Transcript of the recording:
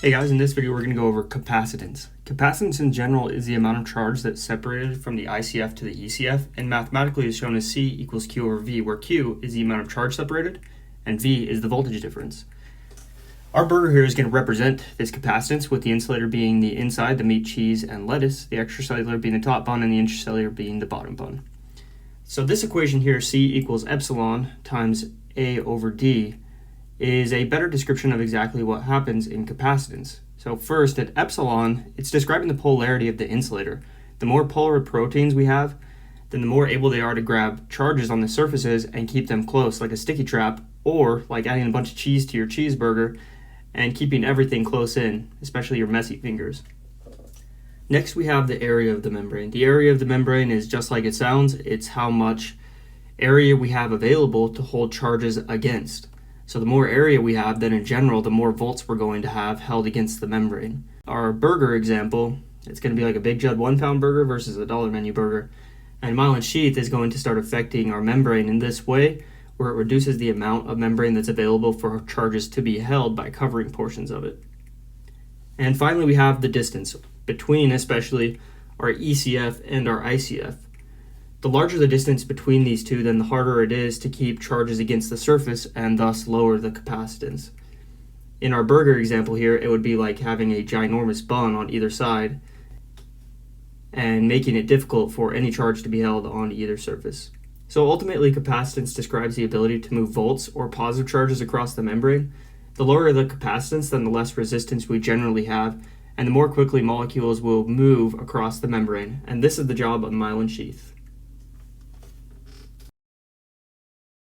Hey guys, in this video we're going to go over capacitance. Capacitance in general is the amount of charge that's separated from the ICF to the ECF, and mathematically is shown as C equals Q over V, where Q is the amount of charge separated and V is the voltage difference. Our burger here is going to represent this capacitance, with the insulator being the inside, the meat, cheese, and lettuce, the extracellular being the top bun, and the intracellular being the bottom bun. So this equation here, C equals epsilon times A over D, is a better description of exactly what happens in capacitance. So first, at epsilon, it's describing the polarity of the insulator. The more polar proteins we have, then the more able they are to grab charges on the surfaces and keep them close, like a sticky trap, or like adding a bunch of cheese to your cheeseburger and keeping everything close in, especially your messy fingers. Next, we have the area of the membrane. The area of the membrane is just like it sounds. It's how much area we have available to hold charges against. So the more area we have, then in general, the more volts we're going to have held against the membrane. Our burger example, it's going to be like a Big Judd 1 pound burger versus a dollar menu burger. And myelin sheath is going to start affecting our membrane in this way, where it reduces the amount of membrane that's available for charges to be held by covering portions of it. And finally, we have the distance between, especially, our ECF and our ICF. The larger the distance between these two, then the harder it is to keep charges against the surface and thus lower the capacitance. In our burger example here, it would be like having a ginormous bun on either side and making it difficult for any charge to be held on either surface. So ultimately, capacitance describes the ability to move volts or positive charges across the membrane. The lower the capacitance, then the less resistance we generally have, and the more quickly molecules will move across the membrane. And this is the job of the myelin sheath.